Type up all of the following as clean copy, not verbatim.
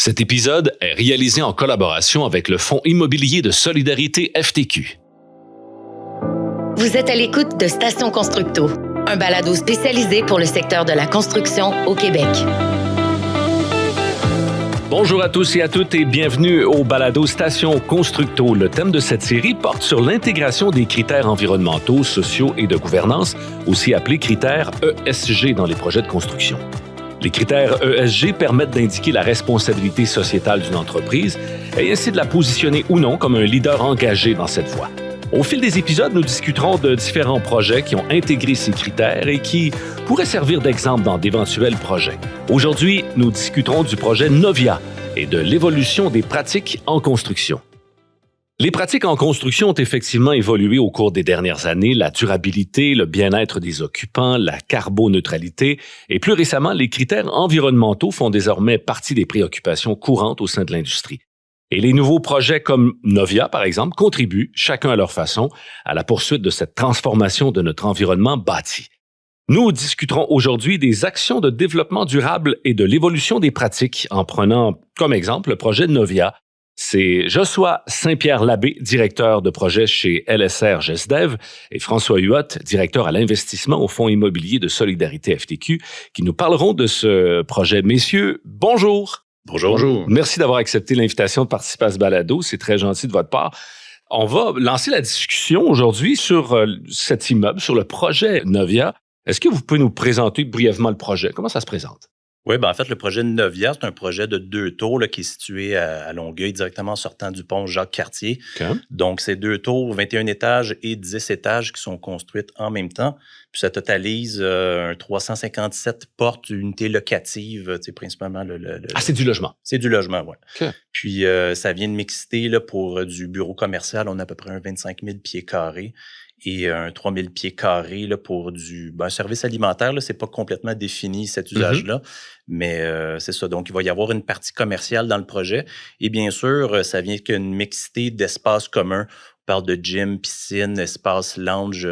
Cet épisode est réalisé en collaboration avec le Fonds immobilier de solidarité FTQ. Vous êtes à l'écoute de Station Constructo, un balado spécialisé pour le secteur de la construction au Québec. Bonjour à tous et à toutes et bienvenue au balado Station Constructo. Le thème de cette série porte sur l'intégration des critères environnementaux, sociaux et de gouvernance, aussi appelés critères ESG dans les projets de construction. Les critères ESG permettent d'indiquer la responsabilité sociétale d'une entreprise et ainsi de la positionner ou non comme un leader engagé dans cette voie. Au fil des épisodes, nous discuterons de différents projets qui ont intégré ces critères et qui pourraient servir d'exemple dans d'éventuels projets. Aujourd'hui, nous discuterons du projet Novia et de l'évolution des pratiques en construction. Les pratiques en construction ont effectivement évolué au cours des dernières années. La durabilité, le bien-être des occupants, la carboneutralité et plus récemment, les critères environnementaux font désormais partie des préoccupations courantes au sein de l'industrie. Et les nouveaux projets comme Novia, par exemple, contribuent, chacun à leur façon, à la poursuite de cette transformation de notre environnement bâti. Nous discuterons aujourd'hui des actions de développement durable et de l'évolution des pratiques en prenant comme exemple le projet Novia. C'est Joshua Saint-Pierre-Labbé, directeur de projet chez LSR GESDEV, et François Huot, directeur à l'investissement au Fonds immobilier de solidarité FTQ, qui nous parleront de ce projet. Messieurs, bonjour! Bonjour. Merci d'avoir accepté l'invitation de participer à ce balado. C'est très gentil de votre part. On va lancer la discussion aujourd'hui sur cet immeuble, sur le projet Novia. Est-ce que vous pouvez nous présenter brièvement le projet? Comment ça se présente? Oui, ben en fait, le projet Novia, c'est un projet de 2 tours là, qui est situé à Longueuil, directement en sortant du pont Jacques-Cartier. Okay. Donc, c'est 2 tours, 21 étages et 10 étages qui sont construites en même temps. Puis ça totalise 357 portes d'unités locatives, principalement Ah, c'est du logement? C'est du logement, oui. Okay. Puis ça vient de mixité là, pour du bureau commercial. On a à peu près un 25 000 pieds carrés. Et un 3 000 pieds carrés là, pour du service alimentaire. Ce n'est pas complètement défini, cet usage-là, mais c'est ça. Donc, il va y avoir une partie commerciale dans le projet. Et bien sûr, ça vient qu'une mixité d'espaces communs. On parle de gym, piscine, espace lounge,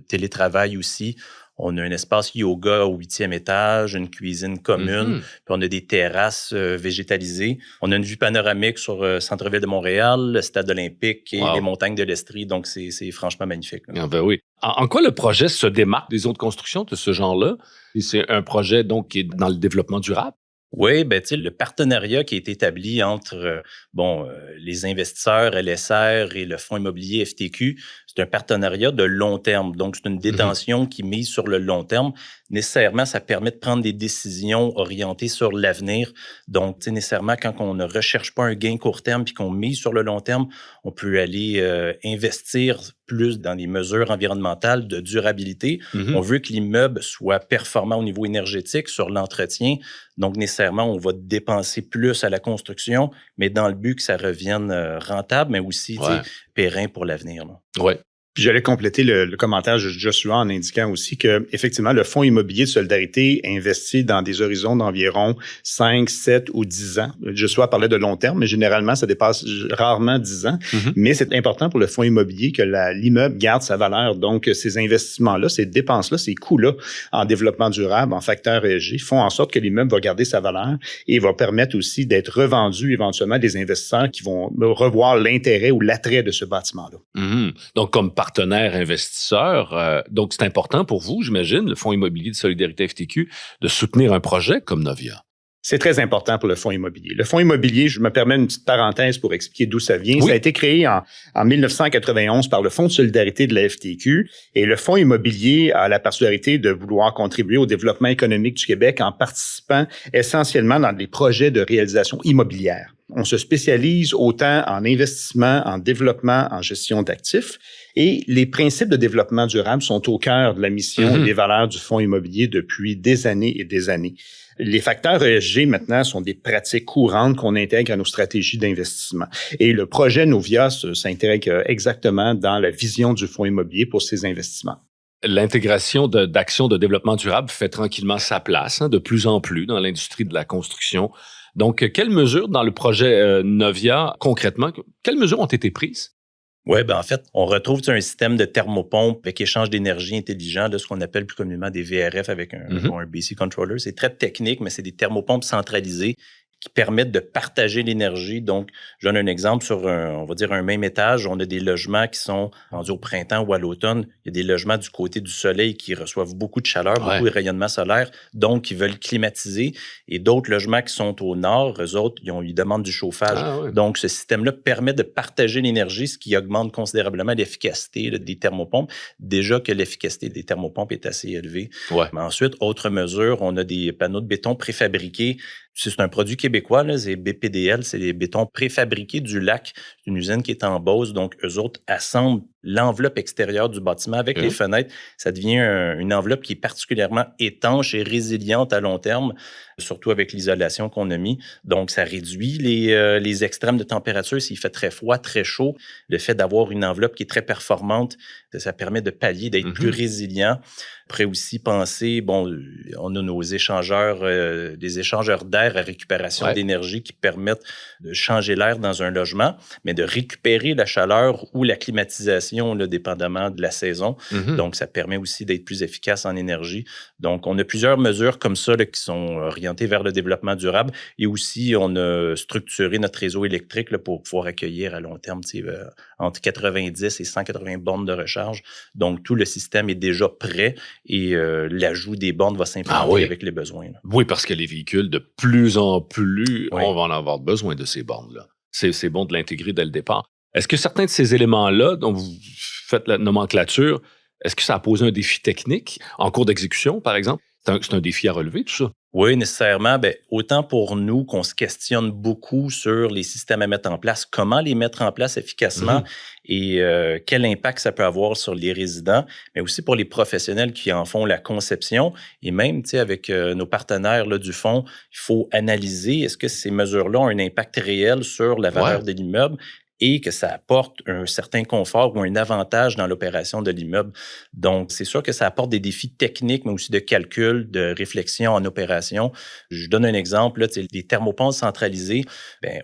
télétravail aussi. On a un espace yoga au 8e étage, une cuisine commune, puis on a des terrasses végétalisées. On a une vue panoramique sur le centre-ville de Montréal, le stade olympique et les montagnes de l'Estrie. Donc, c'est franchement magnifique. Ah ben oui. En quoi le projet se démarque des autres constructions de ce genre-là? Et c'est un projet donc qui est dans le développement durable? Oui, le partenariat qui est établi entre les investisseurs LSR et le Fonds immobilier FTQ, c'est un partenariat de long terme. Donc, c'est une détention qui mise sur le long terme. Nécessairement, ça permet de prendre des décisions orientées sur l'avenir. Donc, nécessairement, quand on ne recherche pas un gain court terme puis qu'on mise sur le long terme, on peut aller investir plus dans les mesures environnementales de durabilité. On veut que l'immeuble soit performant au niveau énergétique sur l'entretien. Donc, nécessairement, on va dépenser plus à la construction, mais dans le but que ça revienne rentable, mais aussi périn pour l'avenir. Oui. Puis j'allais compléter le commentaire de Joshua en indiquant aussi que effectivement le Fonds immobilier de solidarité investit dans des horizons d'environ 5, 7 ou 10 ans. Joshua parlait de long terme, mais généralement, ça dépasse rarement 10 ans. Mais c'est important pour le Fonds immobilier que l'immeuble garde sa valeur. Donc, ces investissements-là, ces dépenses-là, ces coûts-là en développement durable, en facteur ESG, font en sorte que l'immeuble va garder sa valeur et va permettre aussi d'être revendu éventuellement à des investisseurs qui vont revoir l'intérêt ou l'attrait de ce bâtiment-là. Donc, comme partenaire investisseur. Donc, c'est important pour vous, j'imagine, le Fonds immobilier de solidarité FTQ, de soutenir un projet comme Novia. C'est très important pour le fonds immobilier. Le fonds immobilier, je me permets une petite parenthèse pour expliquer d'où ça vient. Oui. Ça a été créé en 1991 par le Fonds de solidarité de la FTQ et le fonds immobilier a la particularité de vouloir contribuer au développement économique du Québec en participant essentiellement dans des projets de réalisation immobilière. On se spécialise autant en investissement, en développement, en gestion d'actifs et les principes de développement durable sont au cœur de la mission et des valeurs du fonds immobilier depuis des années et des années. Les facteurs ESG, maintenant, sont des pratiques courantes qu'on intègre à nos stratégies d'investissement. Et le projet Novia s'intègre exactement dans la vision du fonds immobilier pour ces investissements. L'intégration d'actions de développement durable fait tranquillement sa place, de plus en plus dans l'industrie de la construction. Donc, quelles mesures dans le projet Novia, concrètement, quelles mesures ont été prises? Oui, en fait, on retrouve un système de thermopompe avec échange d'énergie intelligent, de ce qu'on appelle plus communément des VRF avec un BC Controller. C'est très technique, mais c'est des thermopompes centralisées qui permettent de partager l'énergie. Donc, je donne un exemple sur on va dire un même étage. On a des logements qui sont rendus au printemps ou à l'automne. Il y a des logements du côté du soleil qui reçoivent beaucoup de chaleur, beaucoup de rayonnement solaire, donc ils veulent climatiser. Et d'autres logements qui sont au nord, eux autres, ils demandent du chauffage. Donc, ce système-là permet de partager l'énergie, ce qui augmente considérablement l'efficacité des thermopompes. Déjà que l'efficacité des thermopompes est assez élevée. Mais ensuite, autre mesure, on a des panneaux de béton préfabriqués. C'est un produit québécois, là, c'est BPDL, c'est des bétons préfabriqués du Lac, une usine qui est en Beauce. Donc, eux autres assemblent l'enveloppe extérieure du bâtiment avec les fenêtres. Ça devient une enveloppe qui est particulièrement étanche et résiliente à long terme, surtout avec l'isolation qu'on a mis. Donc, ça réduit les extrêmes de température. S'il fait très froid, très chaud, le fait d'avoir une enveloppe qui est très performante, ça permet de pallier, d'être plus résilient. Après aussi, penser, on a nos échangeurs, des échangeurs d'air à récupération d'énergie qui permettent de changer l'air dans un logement, mais de récupérer la chaleur ou la climatisation, là, dépendamment de la saison. Donc, ça permet aussi d'être plus efficace en énergie. Donc, on a plusieurs mesures comme ça là, qui sont orientées vers le développement durable. Et aussi, on a structuré notre réseau électrique là, pour pouvoir accueillir à long terme entre 90 et 180 bornes de recharge. Donc, tout le système est déjà prêt et l'ajout des bornes va s'implémenter avec les besoins. Là. Oui, parce que les véhicules, de plus en plus, on va en avoir besoin de ces bornes-là. C'est bon de l'intégrer dès le départ. Est-ce que certains de ces éléments-là, dont vous faites la nomenclature, est-ce que ça a posé un défi technique en cours d'exécution, par exemple? C'est un défi à relever, tout ça? Oui, nécessairement. Autant pour nous qu'on se questionne beaucoup sur les systèmes à mettre en place, comment les mettre en place efficacement et quel impact ça peut avoir sur les résidents, mais aussi pour les professionnels qui en font la conception. Et même, avec nos partenaires là, du fonds, il faut analyser est-ce que ces mesures-là ont un impact réel sur la valeur de l'immeuble et que ça apporte un certain confort ou un avantage dans l'opération de l'immeuble. Donc, c'est sûr que ça apporte des défis techniques, mais aussi de calcul, de réflexion en opération. Je donne un exemple, là, les thermopompes centralisées,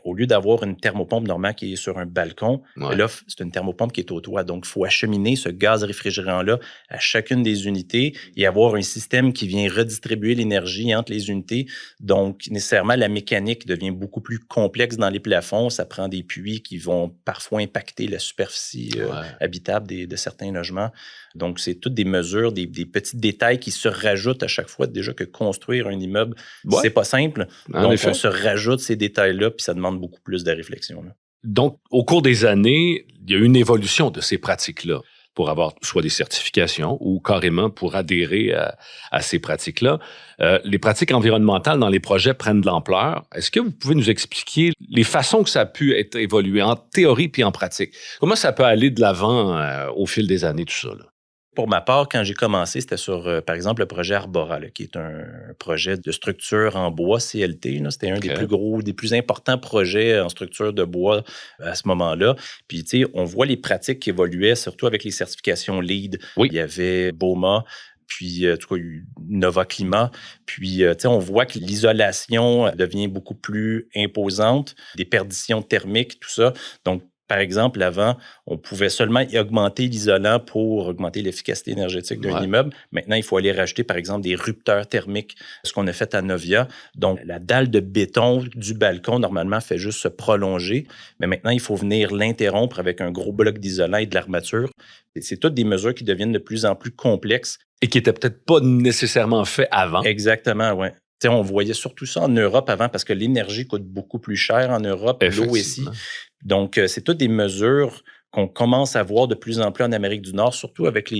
au lieu d'avoir une thermopompe normale qui est sur un balcon, là, c'est une thermopompe qui est au toit. Donc, il faut acheminer ce gaz réfrigérant-là à chacune des unités et avoir un système qui vient redistribuer l'énergie entre les unités. Donc, nécessairement, la mécanique devient beaucoup plus complexe dans les plafonds. Ça prend des puits qui vont parfois impacter la superficie habitable de certains logements. Donc, c'est toutes des mesures, des petits détails qui se rajoutent à chaque fois. Déjà que construire un immeuble, c'est pas simple. Donc, on se rajoute ces détails-là, puis ça demande beaucoup plus de réflexion. Là. Donc, au cours des années, il y a eu une évolution de ces pratiques-là pour avoir soit des certifications ou carrément pour adhérer à ces pratiques-là. Les pratiques environnementales dans les projets prennent de l'ampleur. Est-ce que vous pouvez nous expliquer les façons que ça a pu être évolué en théorie puis en pratique? Comment ça peut aller de l'avant au fil des années, tout ça, là? Pour ma part, quand j'ai commencé, c'était sur, par exemple, le projet Arbora, là, qui est un projet de structure en bois CLT. Là. C'était un des plus gros, des plus importants projets en structure de bois à ce moment-là. Puis, tu sais, on voit les pratiques qui évoluaient, surtout avec les certifications LEED. Il y avait BOMA, puis, en tout cas, Nova Climat. Puis, tu sais, on voit que l'isolation devient beaucoup plus imposante, des perditions thermiques, tout ça. Donc, par exemple, avant, on pouvait seulement y augmenter l'isolant pour augmenter l'efficacité énergétique d'un immeuble. Maintenant, il faut aller rajouter, par exemple, des rupteurs thermiques, ce qu'on a fait à Novia. Donc, la dalle de béton du balcon, normalement, fait juste se prolonger. Mais maintenant, il faut venir l'interrompre avec un gros bloc d'isolant et de l'armature. C'est toutes des mesures qui deviennent de plus en plus complexes. Et qui n'étaient peut-être pas nécessairement fait avant. Exactement, oui. On voyait surtout ça en Europe avant parce que l'énergie coûte beaucoup plus cher en Europe, l'eau aussi. Donc, c'est toutes des mesures qu'on commence à voir de plus en plus en Amérique du Nord, surtout avec là,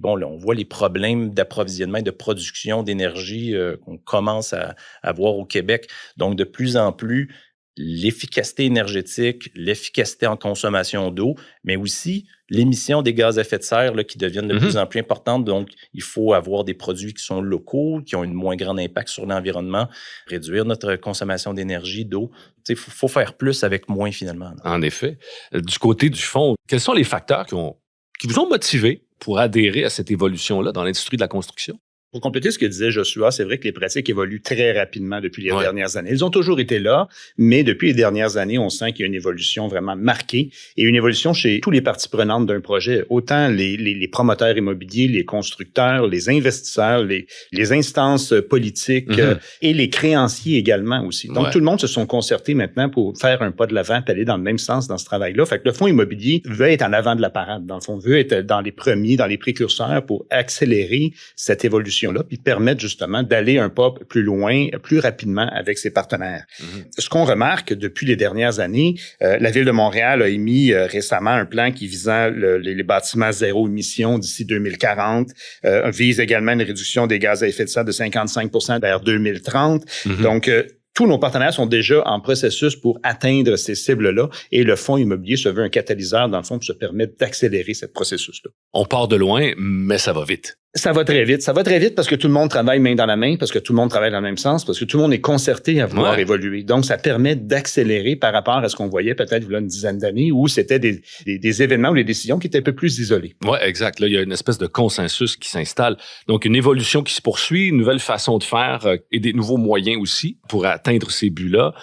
on voit les problèmes d'approvisionnement et de production d'énergie qu'on commence à voir au Québec. Donc, de plus en plus, l'efficacité énergétique, l'efficacité en consommation d'eau, mais aussi l'émission des gaz à effet de serre là, qui deviennent de plus en plus importantes. Donc, il faut avoir des produits qui sont locaux, qui ont un moins grand impact sur l'environnement, réduire notre consommation d'énergie, d'eau. Il faut faire plus avec moins, finalement. En effet. Du côté du fonds, quels sont les facteurs qui vous ont motivé pour adhérer à cette évolution-là dans l'industrie de la construction? Pour compléter ce que disait Joshua, c'est vrai que les pratiques évoluent très rapidement depuis les dernières années. Elles ont toujours été là, mais depuis les dernières années, on sent qu'il y a une évolution vraiment marquée et une évolution chez tous les parties prenantes d'un projet, autant les promoteurs immobiliers, les constructeurs, les investisseurs, les instances politiques et les créanciers également aussi. Donc, tout le monde se sont concertés maintenant pour faire un pas de l'avant et aller dans le même sens dans ce travail-là. Fait que le fonds immobilier veut être en avant de la parade, dans le fond, veut être dans les premiers, dans les précurseurs pour accélérer cette évolution là, puis permettre justement d'aller un pas plus loin, plus rapidement avec ses partenaires. Ce qu'on remarque depuis les dernières années, la Ville de Montréal a émis récemment un plan qui visant les bâtiments zéro émission d'ici 2040, vise également une réduction des gaz à effet de serre de 55% vers 2030. Donc, tous nos partenaires sont déjà en processus pour atteindre ces cibles-là et le fonds immobilier se veut un catalyseur, dans le fond, pour se permettre d'accélérer ce processus-là. On part de loin, mais ça va vite. Ça va très vite. Ça va très vite parce que tout le monde travaille main dans la main, parce que tout le monde travaille dans le même sens, parce que tout le monde est concerté à vouloir évoluer. Donc, ça permet d'accélérer par rapport à ce qu'on voyait peut-être il y a une dizaine d'années où c'était des événements ou des décisions qui étaient un peu plus isolées. Oui, exact. Là, il y a une espèce de consensus qui s'installe. Donc, une évolution qui se poursuit, une nouvelle façon de faire et des nouveaux moyens aussi pour atteindre ces buts-là.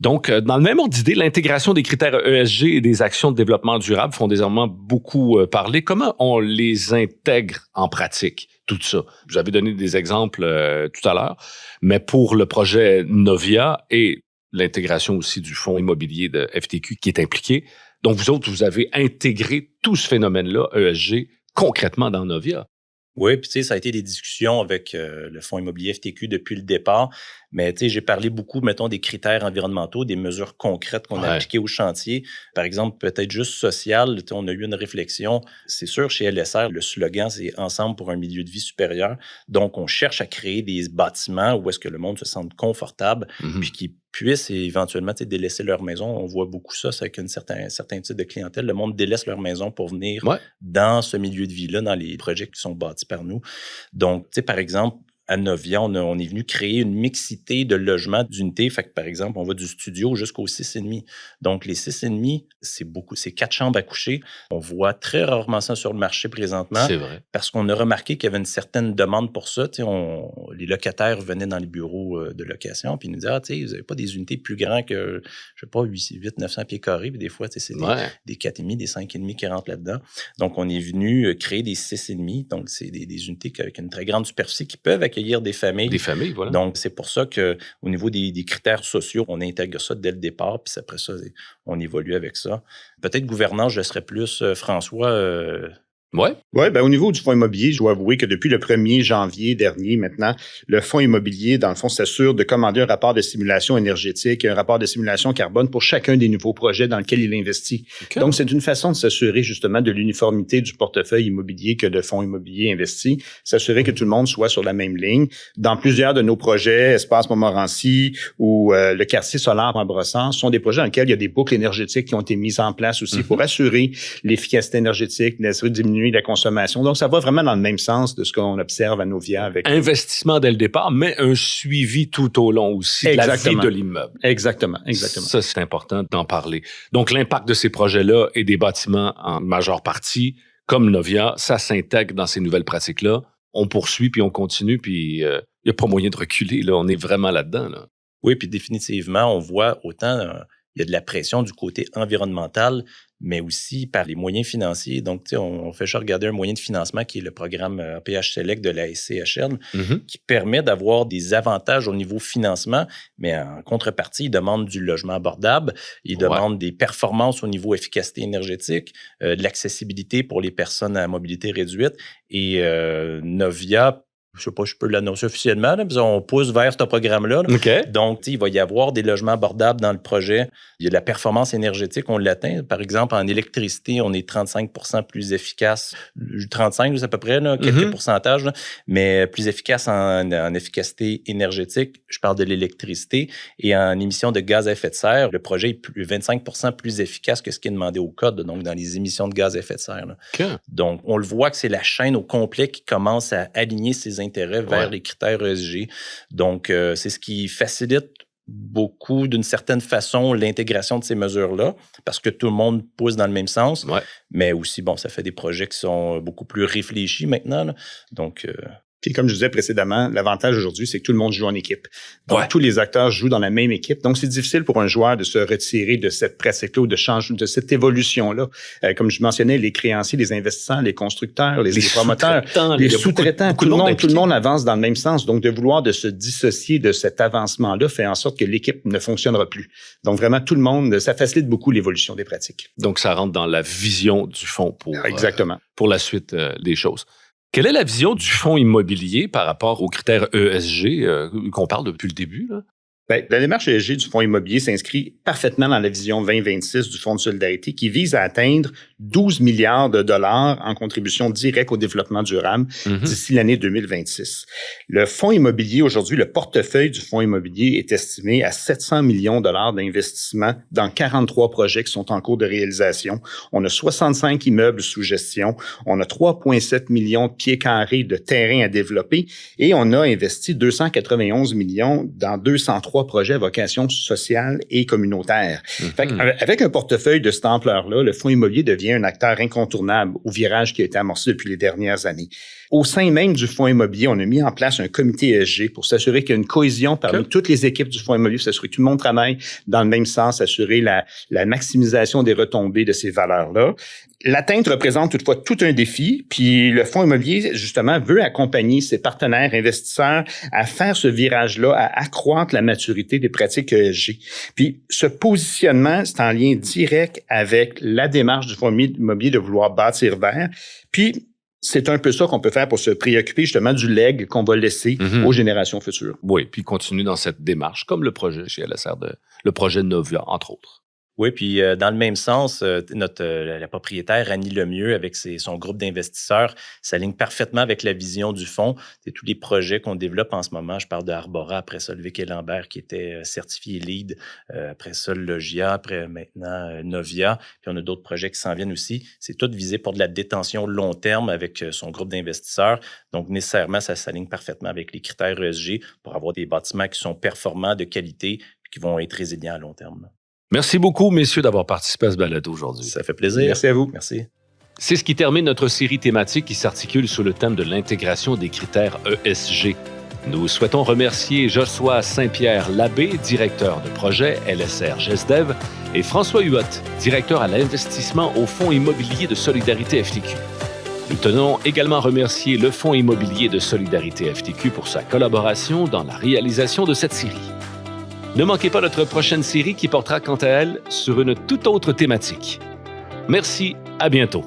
Donc, dans le même ordre d'idée, l'intégration des critères ESG et des actions de développement durable font désormais beaucoup parler. Comment on les intègre en pratique, tout ça? Vous avez donné des exemples tout à l'heure, mais pour le projet Novia et l'intégration aussi du fonds immobilier de FTQ qui est impliqué, donc vous autres, vous avez intégré tout ce phénomène-là, ESG, concrètement dans Novia. Oui, puis tu sais, ça a été des discussions avec le fonds immobilier FTQ depuis le départ. Mais tu sais, j'ai parlé beaucoup, mettons, des critères environnementaux, des mesures concrètes qu'on a appliquées au chantier. Par exemple, peut-être juste social. Tu sais, on a eu une réflexion. C'est sûr, chez LSR, le slogan, c'est « Ensemble pour un milieu de vie supérieur ». Donc, on cherche à créer des bâtiments où est-ce que le monde se sente confortable, puis qui puissent éventuellement délaisser leur maison. On voit beaucoup ça, c'est avec un certain type de clientèle. Le monde délaisse leur maison pour venir dans ce milieu de vie-là, dans les projets qui sont bâtis par nous. Donc, tu sais, par exemple, à Novia, on est venu créer une mixité de logements d'unités. Fait que, par exemple, on va du studio jusqu'au 6,5. Donc, les 6,5, c'est 4 chambres à coucher. On voit très rarement ça sur le marché présentement. C'est vrai. Parce qu'on a remarqué qu'il y avait une certaine demande pour ça. Les locataires venaient dans les bureaux de location puis ils nous disaient, vous n'avez pas des unités plus grandes que, je sais pas, 800-900 pieds carrés. Puis des fois, c'est des 4,5, des 5,5 qui rentrent là-dedans. Donc, on est venu créer des 6,5. Donc, c'est des unités avec une très grande superficie qui peuvent accueillir des familles. Des familles, voilà. Donc, c'est pour ça qu'au niveau des critères sociaux, on intègre ça dès le départ, puis après ça, on évolue avec ça. Peut-être gouvernance, je serais plus François. Oui, ben au niveau du fonds immobilier, je dois avouer que depuis le 1er janvier dernier, maintenant, le fonds immobilier, dans le fond, s'assure de commander un rapport de simulation énergétique et un rapport de simulation carbone pour chacun des nouveaux projets dans lesquels il investit. Okay. Donc, c'est une façon de s'assurer justement de l'uniformité du portefeuille immobilier que le fonds immobilier investit, s'assurer que tout le monde soit sur la même ligne. Dans plusieurs de nos projets, Espace Montmorency ou le quartier solaire en Brossard, sont des projets dans lesquels il y a des boucles énergétiques qui ont été mises en place aussi pour assurer l'efficacité énergétique, diminuer la consommation. Donc, ça va vraiment dans le même sens de ce qu'on observe à Novia. Avec investissement dès le départ, mais un suivi tout au long aussi de la vie de l'immeuble. Exactement. Ça, c'est important d'en parler. Donc, l'impact de ces projets-là et des bâtiments en majeure partie, comme Novia, ça s'intègre dans ces nouvelles pratiques-là. On poursuit, puis on continue, puis il n'y a pas moyen de reculer. Là. On est vraiment là-dedans. Là. Oui, puis définitivement, on voit autant... il y a de la pression du côté environnemental, mais aussi par les moyens financiers. Donc, on fait juste regarder un moyen de financement qui est le programme APH Select de la SCHL, qui permet d'avoir des avantages au niveau financement, mais en contrepartie, il demande du logement abordable, il demande des performances au niveau efficacité énergétique, de l'accessibilité pour les personnes à mobilité réduite. Et Novia, je ne sais pas si je peux l'annoncer officiellement, là, mais on pousse vers ce programme-là. Okay. Donc, il va y avoir des logements abordables dans le projet. Il y a de la performance énergétique, on l'atteint. Par exemple, en électricité, on est 35% plus efficace. 35, c'est à peu près, là, quelques pourcentages, là, mais plus efficace en efficacité énergétique. Je parle de l'électricité. Et en émissions de gaz à effet de serre, le projet est 25% plus efficace que ce qui est demandé au code, donc dans les émissions de gaz à effet de serre. Là. Okay. Donc, on le voit que c'est la chaîne au complet qui commence à aligner ses intérêts vers les critères ESG. Donc, c'est ce qui facilite beaucoup, d'une certaine façon, l'intégration de ces mesures-là, parce que tout le monde pousse dans le même sens. Ouais. Mais aussi, ça fait des projets qui sont beaucoup plus réfléchis maintenant. Là. Donc... Puis comme je disais précédemment, l'avantage aujourd'hui, c'est que tout le monde joue en équipe. Donc, tous les acteurs jouent dans la même équipe. Donc, c'est difficile pour un joueur de se retirer de cette pratique-là ou de cette évolution-là. Comme je mentionnais, les créanciers, les investisseurs, les constructeurs, les promoteurs, les sous-traitants, tout le monde avance dans le même sens. Donc, de vouloir de se dissocier de cet avancement-là fait en sorte que l'équipe ne fonctionnera plus. Donc, vraiment, tout le monde, ça facilite beaucoup l'évolution des pratiques. Donc, ça rentre dans la vision du fonds pour la suite des choses. Quelle est la vision du fonds immobilier par rapport aux critères ESG qu'on parle depuis le début, là? Bien, la démarche ESG du fonds immobilier s'inscrit parfaitement dans la vision 2026 du Fonds de solidarité qui vise à atteindre 12 milliards de dollars en contribution directe au développement durable d'ici l'année 2026. Le fonds immobilier, aujourd'hui, le portefeuille du fonds immobilier est estimé à 700 millions de dollars d'investissement dans 43 projets qui sont en cours de réalisation. On a 65 immeubles sous gestion. On a 3,7 millions de pieds carrés de terrain à développer et on a investi 291 millions dans 203 projets à vocation sociale et communautaire. Fait avec un portefeuille de cette ampleur-là, le fonds immobilier devient un acteur incontournable au virage qui a été amorcé depuis les dernières années. Au sein même du fonds immobilier, on a mis en place un comité ESG pour s'assurer qu'il y a une cohésion parmi toutes les équipes du fonds immobilier, s'assurer que tout le monde travaille dans le même sens, assurer la maximisation des retombées de ces valeurs-là. L'atteinte représente toutefois tout un défi, puis le fonds immobilier, justement, veut accompagner ses partenaires investisseurs à faire ce virage-là, à accroître la maturité des pratiques ESG. Puis ce positionnement, c'est en lien direct avec la démarche du fonds immobilier de vouloir bâtir vert. Puis c'est un peu ça qu'on peut faire pour se préoccuper justement du legs qu'on va laisser aux générations futures. Oui, puis continue dans cette démarche, comme le projet chez LSR, le projet Novia, entre autres. Oui, puis dans le même sens, la propriétaire Annie Lemieux, avec son groupe d'investisseurs, s'aligne parfaitement avec la vision du fonds. C'est tous les projets qu'on développe en ce moment. Je parle de Arbora, après ça, le Vic et Lambert qui était certifié LEED, après ça, le Logia, après maintenant Novia, puis on a d'autres projets qui s'en viennent aussi. C'est tout visé pour de la détention long terme avec son groupe d'investisseurs. Donc, nécessairement, ça s'aligne parfaitement avec les critères ESG pour avoir des bâtiments qui sont performants, de qualité, puis qui vont être résilients à long terme. Merci beaucoup, messieurs, d'avoir participé à ce balado aujourd'hui. Ça fait plaisir. Merci à vous. Merci. C'est ce qui termine notre série thématique qui s'articule sous le thème de l'intégration des critères ESG. Nous souhaitons remercier Joshua Saint-Pierre-Labbé, directeur de projet LSR GESDEV, et François Huot, directeur à l'investissement au Fonds immobilier de solidarité FTQ. Nous tenons également à remercier le Fonds immobilier de solidarité FTQ pour sa collaboration dans la réalisation de cette série. Ne manquez pas notre prochaine série qui portera quant à elle sur une toute autre thématique. Merci, à bientôt.